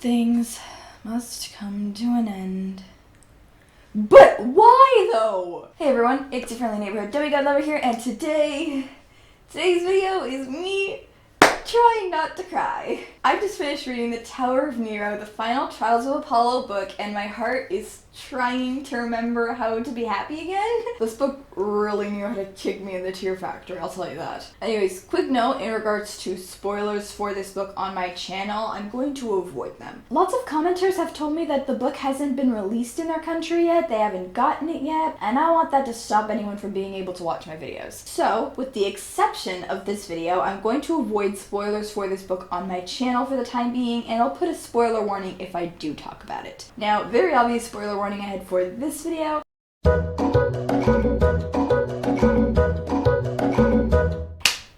things must come to an end. But why though? Hey everyone, it's your friendly neighborhood demigod lover here, and today's video is me trying not to cry. I just finished reading The Tower of Nero, the final Trials of Apollo book, and my heart is trying to remember how to be happy again. This book really knew how to kick me in the tear factory, I'll tell you that. Anyways, quick note in regards to spoilers for this book on my channel, I'm going to avoid them. Lots of commenters have told me that the book hasn't been released in their country yet, they haven't gotten it yet, and I want that to stop anyone from being able to watch my videos. So, with the exception of this video, I'm going to avoid spoilers for this book on my channel for the time being, and I'll put a spoiler warning if I do talk about it. Now, very obvious spoiler warning ahead for this video.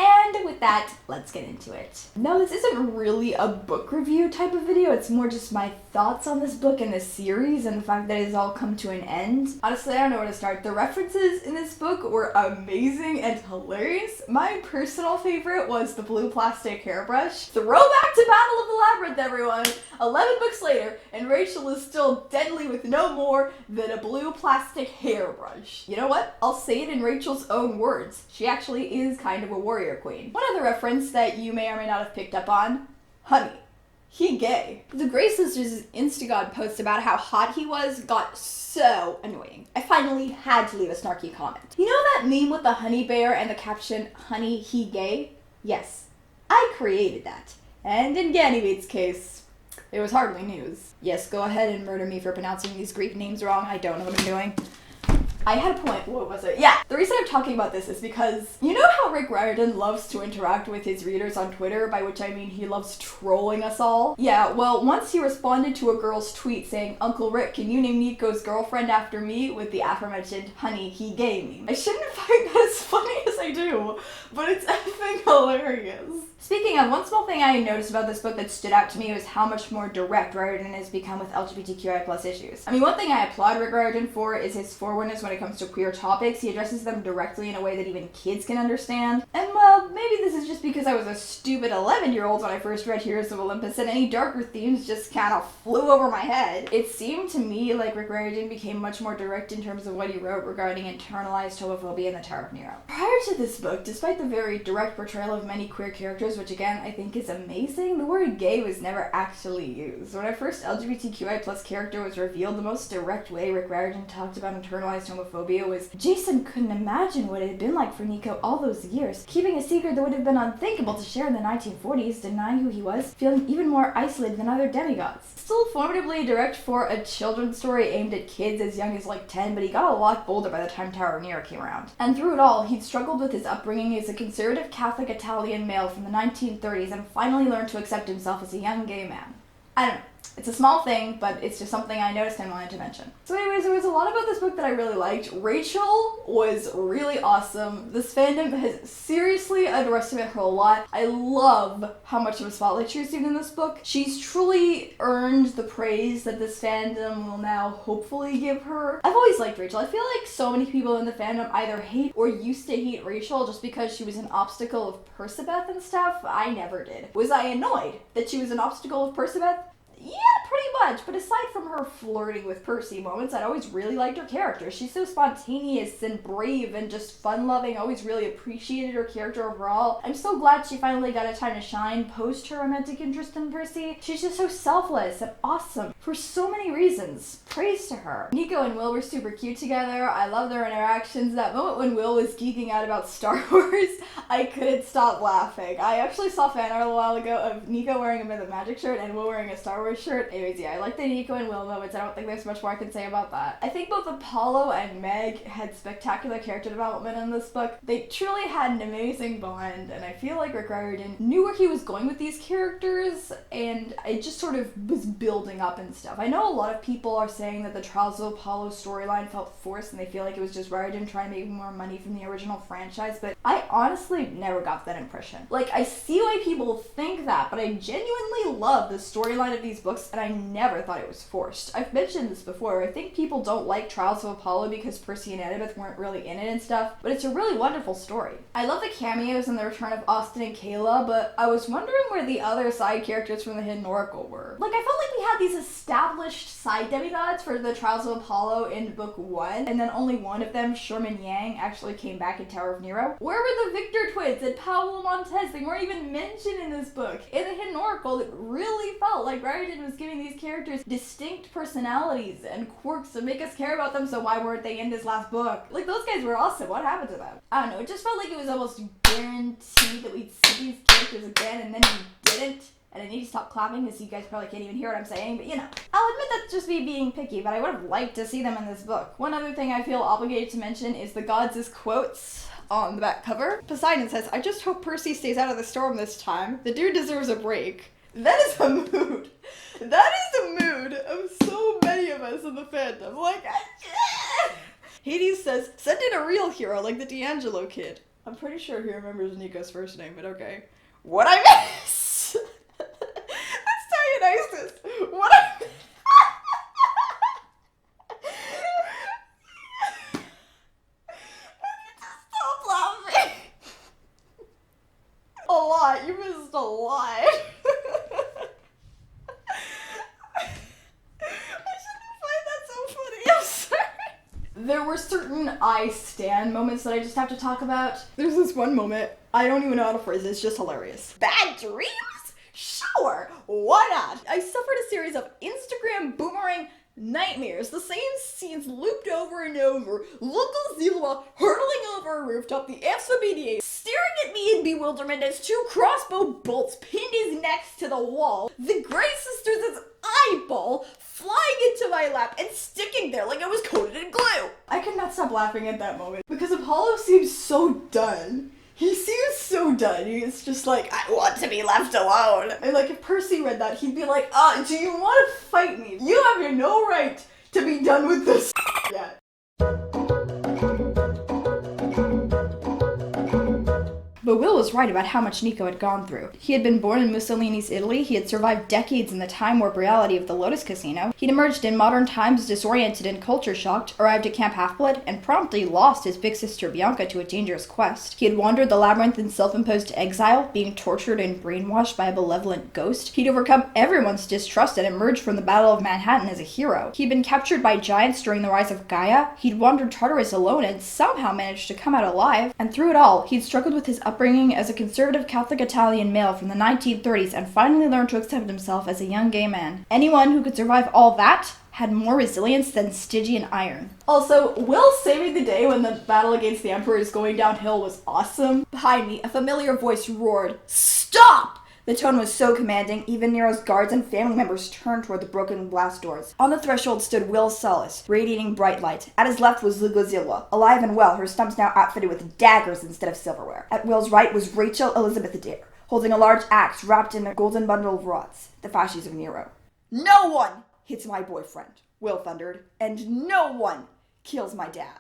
And with that, let's get into it. No, this isn't really a book review type of video, it's more just my thoughts on this book and this series and the fact that it's all come to an end. Honestly, I don't know where to start. The references in this book were amazing and hilarious. My personal favorite was the blue plastic hairbrush. Throwback to Battle of the Labyrinth, everyone! 11 books later, and Rachel is still deadly with no more than a blue plastic hairbrush. You know what? I'll say it in Rachel's own words. She actually is kind of a warrior queen. One other reference that you may or may not have picked up on, honey. He gay. The Grey Sisters' Instagod post about how hot he was got so annoying. I finally had to leave a snarky comment. You know that meme with the honey bear and the caption, honey, he gay? Yes, I created that. And in Ganymede's case, it was hardly news. Yes, go ahead and murder me for pronouncing these Greek names wrong. I don't know what I'm doing. I had a point. What was it? Yeah, the reason I'm talking about this is because you know how Rick Riordan loves to interact with his readers on Twitter, by which I mean he loves trolling us all? Yeah, well, once he responded to a girl's tweet saying, Uncle Rick, can you name Nico's girlfriend after me, with the aforementioned honey, he gay meme. I shouldn't find that as funny as I do, but it's effing hilarious. Speaking of, one small thing I noticed about this book that stood out to me was how much more direct Riordan has become with LGBTQI+ issues. I mean, one thing I applaud Rick Riordan for is his forwardness when it comes to queer topics. He addresses them directly in a way that even kids can understand. And well, maybe this is just because I was a stupid 11-year-old when I first read Heroes of Olympus and any darker themes just kind of flew over my head. It seemed to me like Rick Riordan became much more direct in terms of what he wrote regarding internalized homophobia in The Tower of Nero. Prior to this book, despite the very direct portrayal of many queer characters, which again I think is amazing, the word gay was never actually used. When our first LGBTQI+ character was revealed, the most direct way Rick Riordan talked about internalized homophobia was Jason couldn't imagine what it had been like for Nico all those years, keeping a secret that would have been unthinkable to share in the 1940s, denying who he was, feeling even more isolated than other demigods. Still formidably direct for a children's story aimed at kids as young as like 10, but he got a lot bolder by the time Tower of Nero came around. And through it all, he'd struggled with his upbringing as a conservative Catholic Italian male from the 1930s and finally learned to accept himself as a young gay man. I don't know. It's a small thing, but it's just something I noticed and wanted to mention. So anyways, there was a lot about this book that I really liked. Rachel was really awesome. This fandom has seriously underestimated her a lot. I love how much of a spotlight she received in this book. She's truly earned the praise that this fandom will now hopefully give her. I've always liked Rachel. I feel like so many people in the fandom either hate or used to hate Rachel just because she was an obstacle of Persebeth and stuff. I never did. Was I annoyed that she was an obstacle of Persebeth? Yeah, pretty much, but aside from her flirting with Percy moments, I'd always really liked her character. She's so spontaneous and brave and just fun-loving. I always really appreciated her character overall. I'm so glad she finally got a time to shine post her romantic interest in Percy. She's just so selfless and awesome for so many reasons. Praise to her. Nico and Will were super cute together. I love their interactions. That moment when Will was geeking out about Star Wars, I couldn't stop laughing. I actually saw fan art a while ago of Nico wearing a Myth of Magic shirt and Will wearing a Star Wars shirt. Anyways, yeah, I like the Nico and Will moments. I don't think there's much more I can say about that. I think both Apollo and Meg had spectacular character development in this book. They truly had an amazing bond, and I feel like Rick Riordan knew where he was going with these characters, and it just sort of was building up and stuff. I know a lot of people are saying that the Trials of Apollo storyline felt forced, and they feel like it was just Riordan trying to make more money from the original franchise, but I honestly never got that impression. Like, I see why people think that, but I genuinely love the storyline of these these books, and I never thought it was forced. I've mentioned this before. I think people don't like Trials of Apollo because Percy and Annabeth weren't really in it and stuff, but it's a really wonderful story. I love the cameos and the return of Austin and Kayla, but I was wondering where the other side characters from the Hidden Oracle were. Like, I felt like we had these established side demigods for the Trials of Apollo in book 1, and then only one of them, Sherman Yang, actually came back in Tower of Nero. Where were the Victor twins and Paolo Montez? They weren't even mentioned in this book. In the Hidden Oracle, it really felt like Riordan was giving these characters distinct personalities and quirks to make us care about them, so why weren't they in this last book? Like, those guys were awesome. What happened to them? I don't know, it just felt like it was almost guaranteed that we'd see these characters again, and then we didn't. And I need to stop clapping because you guys probably can't even hear what I'm saying, but you know. I'll admit that's just me being picky, but I would have liked to see them in this book. One other thing I feel obligated to mention is the gods' quotes on the back cover. Poseidon says, "I just hope Percy stays out of the storm this time. The dude deserves a break." That is a mood. That is the mood of so many of us in the fandom. Like, Hades says, "Send in a real hero like the D'Angelo kid." I'm pretty sure he remembers Nico's first name, but okay. What I miss? That's Dionysus. What I miss? Stop laughing. A lot. You missed a lot. There were certain I stan moments that I just have to talk about. There's this one moment, I don't even know how to phrase it, it's just hilarious. Bad dreams? Sure, why not? I suffered a series of Instagram boomerang nightmares. The same scenes looped over and over. Local Zilwa hurtling over a rooftop, the FSBDA staring at me in bewilderment as 2 crossbow bolts pinned his neck to the wall. The Grey Sisters' eyeball flying into my lap and sticking there like it was coated in glue. I could not stop laughing at that moment because Apollo seems so done. He seems so done. He's just like, I want to be left alone. And like, if Percy read that, he'd be like, do you want to fight me? You have no right to be done with this yet. But Will was right about how much Nico had gone through. He had been born in Mussolini's Italy, he had survived decades in the time warp reality of the Lotus Casino, he'd emerged in modern times disoriented and culture shocked, arrived at Camp Half-Blood, and promptly lost his big sister Bianca to a dangerous quest. He had wandered the labyrinth in self-imposed exile, being tortured and brainwashed by a malevolent ghost. He'd overcome everyone's distrust and emerged from the Battle of Manhattan as a hero. He'd been captured by giants during the rise of Gaia, he'd wandered Tartarus alone and somehow managed to come out alive, and through it all, he'd struggled with his upbringing as a conservative Catholic Italian male from the 1930s and finally learned to accept himself as a young gay man. Anyone who could survive all that had more resilience than Stygian iron. Also, Will saving the day when the battle against the Emperor is going downhill was awesome. Behind me, a familiar voice roared, "Stop!" The tone was so commanding, even Nero's guards and family members turned toward the broken blast doors. On the threshold stood Will Solace, radiating bright light. At his left was Zilwa, alive and well, her stumps now outfitted with daggers instead of silverware. At Will's right was Rachel Elizabeth Adair, holding a large axe wrapped in a golden bundle of rods, the fasces of Nero. "No one hits my boyfriend," Will thundered, "and no one kills my dad."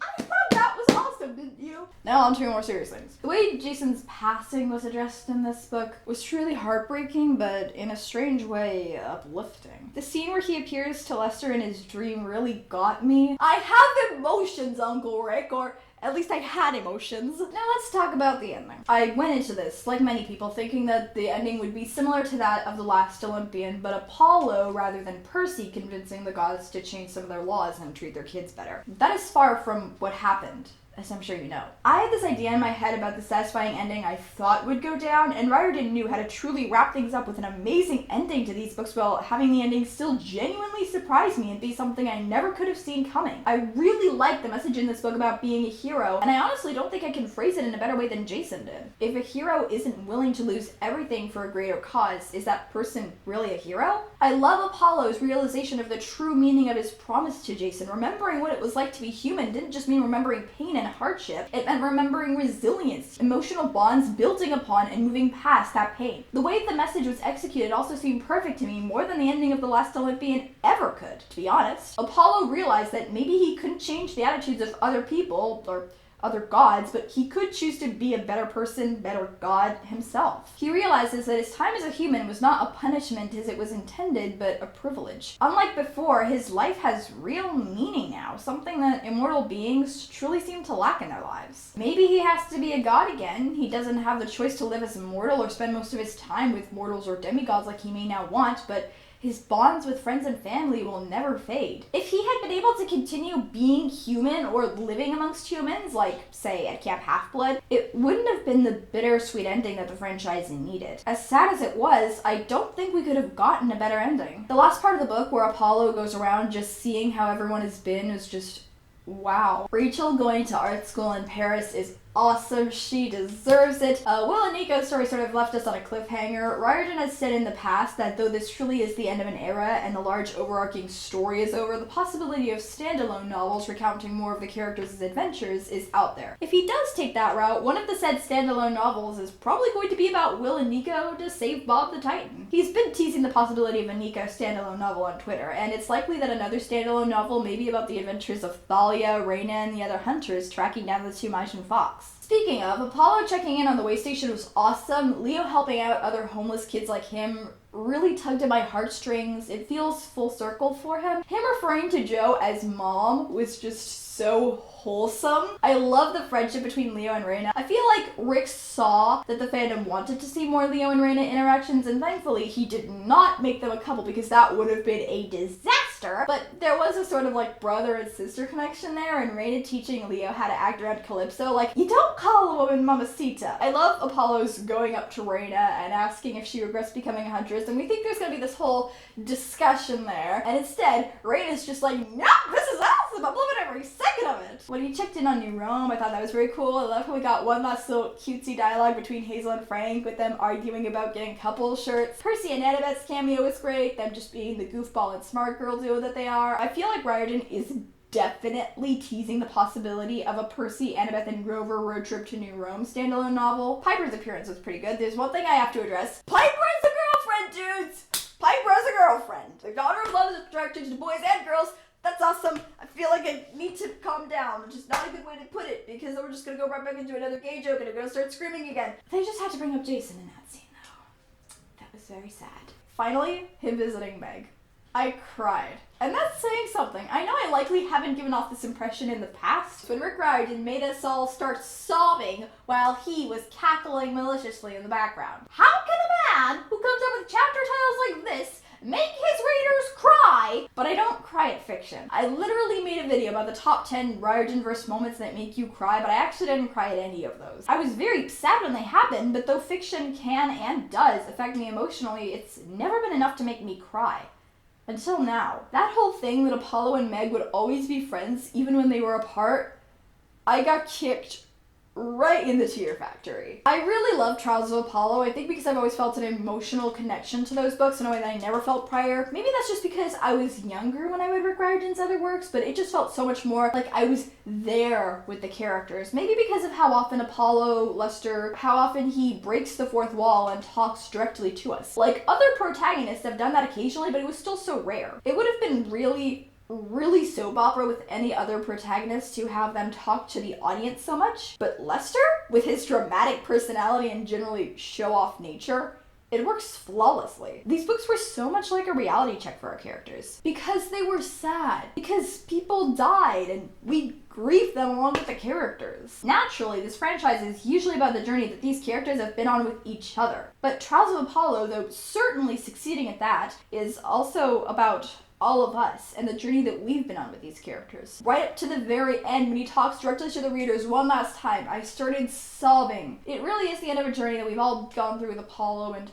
I thought that was awesome, didn't you? Now on to more serious things. The way Jason's passing was addressed in this book was truly heartbreaking, but in a strange way, uplifting. The scene where he appears to Lester in his dream really got me. I have emotions, Uncle Rick, or at least I had emotions. Now let's talk about the ending. I went into this, like many people, thinking that the ending would be similar to that of The Last Olympian, but Apollo rather than Percy convincing the gods to change some of their laws and treat their kids better. That is far from what happened, as I'm sure you know. I had this idea in my head about the satisfying ending I thought would go down, and Riordan knew how to truly wrap things up with an amazing ending to these books while having the ending still genuinely surprise me and be something I never could have seen coming. I really like the message in this book about being a hero, and I honestly don't think I can phrase it in a better way than Jason did. If a hero isn't willing to lose everything for a greater cause, is that person really a hero? I love Apollo's realization of the true meaning of his promise to Jason. Remembering what it was like to be human didn't just mean remembering pain and hardship, it meant remembering resilience, emotional bonds building upon and moving past that pain. The way the message was executed also seemed perfect to me, more than the ending of The Last Olympian ever could, to be honest. Apollo realized that maybe he couldn't change the attitudes of other people, or other gods, but he could choose to be a better person, better god himself. He realizes that his time as a human was not a punishment as it was intended, but a privilege. Unlike before, his life has real meaning now, something that immortal beings truly seem to lack in their lives. Maybe he has to be a god again. He doesn't have the choice to live as immortal or spend most of his time with mortals or demigods like he may now want, but his bonds with friends and family will never fade. If he had been able to continue being human or living amongst humans, like, say, at Camp Half-Blood, it wouldn't have been the bittersweet ending that the franchise needed. As sad as it was, I don't think we could have gotten a better ending. The last part of the book where Apollo goes around just seeing how everyone has been is just wow. Rachel going to art school in Paris is awesome. She deserves it. Will and Nico's story sort of left us on a cliffhanger. Riordan has said in the past that though this truly is the end of an era and the large overarching story is over, the possibility of standalone novels recounting more of the characters' adventures is out there. If he does take that route, one of the said standalone novels is probably going to be about Will and Nico to save Bob the Titan. He's been teasing the possibility of a Nico standalone novel on Twitter, and it's likely that another standalone novel may be about the adventures of Thalia, Reina, and the other hunters tracking down the two-Mysian fox. Speaking of, Apollo checking in on the way station was awesome. Leo helping out other homeless kids like him really tugged at my heartstrings. It feels full circle for him. Him referring to Jo as mom was just so wholesome. I love the friendship between Leo and Reina. I feel like Rick saw that the fandom wanted to see more Leo and Reina interactions, and thankfully he did not make them a couple because that would have been a disaster. But there was a sort of like brother and sister connection there, and Reina teaching Leo how to act around Calypso. Like, you don't call a woman Mamacita. I love Apollo's going up to Reina and asking if she regrets becoming a huntress, and we think there's gonna be this whole discussion there, and instead Reina's just like, no, this is awesome, I'm loving every second of it. When he checked in on New Rome, I thought that was very cool. I love how we got one last little cutesy dialogue between Hazel and Frank, with them arguing about getting couple shirts. Percy and Annabeth's cameo was great, them just being the goofball and smart girl duo that they are. I feel like Riordan is definitely teasing the possibility of a Percy, Annabeth, and Grover road trip to New Rome standalone novel. Piper's appearance was pretty good. There's one thing I have to address. Piper is a girlfriend, dudes! Piper is a girlfriend. The daughter of love is attracted to boys and girls. That's awesome. I feel like I need to calm down, which is not a good way to put it, because then we're just gonna go right back into another gay joke and I'm gonna start screaming again. They just had to bring up Jason in that scene, though. That was very sad. Finally, him visiting Meg. I cried. And that's saying something. I know I likely haven't given off this impression in the past, when Rick Riordan made us all start sobbing while he was cackling maliciously in the background. How can a man who comes up with chapter titles like this make his readers cry? But I don't cry at fiction. I literally made a video about the top 10 Riordan-verse moments that make you cry, but I actually didn't cry at any of those. I was very sad when they happened, but though fiction can and does affect me emotionally, it's never been enough to make me cry. Until now. That whole thing that Apollo and Meg would always be friends even when they were apart, I got kicked right in the tear factory. I really love Trials of Apollo, I think because I've always felt an emotional connection to those books in a way that I never felt prior. Maybe that's just because I was younger when I read Rick Riordan's other works, but it just felt so much more like I was there with the characters. Maybe because of how often how often he breaks the fourth wall and talks directly to us. Like, other protagonists have done that occasionally, but it was still so rare. It would have been really soap opera with any other protagonist to have them talk to the audience so much. But Lester, with his dramatic personality and generally show-off nature, it works flawlessly. These books were so much like a reality check for our characters. Because they were sad. Because people died and we grieved them along with the characters. Naturally, this franchise is usually about the journey that these characters have been on with each other. But Trials of Apollo, though certainly succeeding at that, is also about all of us and the journey that we've been on with these characters. Right up to the very end, when he talks directly to the readers one last time, I started sobbing. It really is the end of a journey that we've all gone through with Apollo, and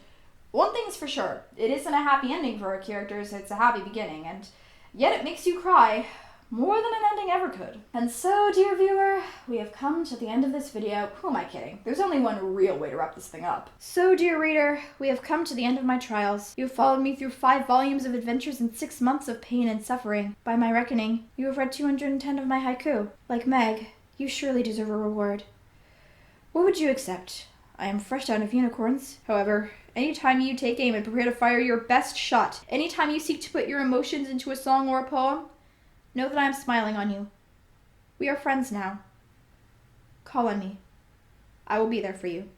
one thing's for sure, it isn't a happy ending for our characters, it's a happy beginning, and yet it makes you cry more than an ending ever could. And so, dear viewer, we have come to the end of this video. Who am I kidding? There's only one real way to wrap this thing up. So, dear reader, we have come to the end of my trials. You have followed me through 5 volumes of adventures and 6 months of pain and suffering. By my reckoning, you have read 210 of my haiku. Like Meg, you surely deserve a reward. What would you accept? I am fresh out of unicorns. However, anytime you take aim and prepare to fire your best shot, anytime you seek to put your emotions into a song or a poem, know that I am smiling on you. We are friends now. Call on me. I will be there for you.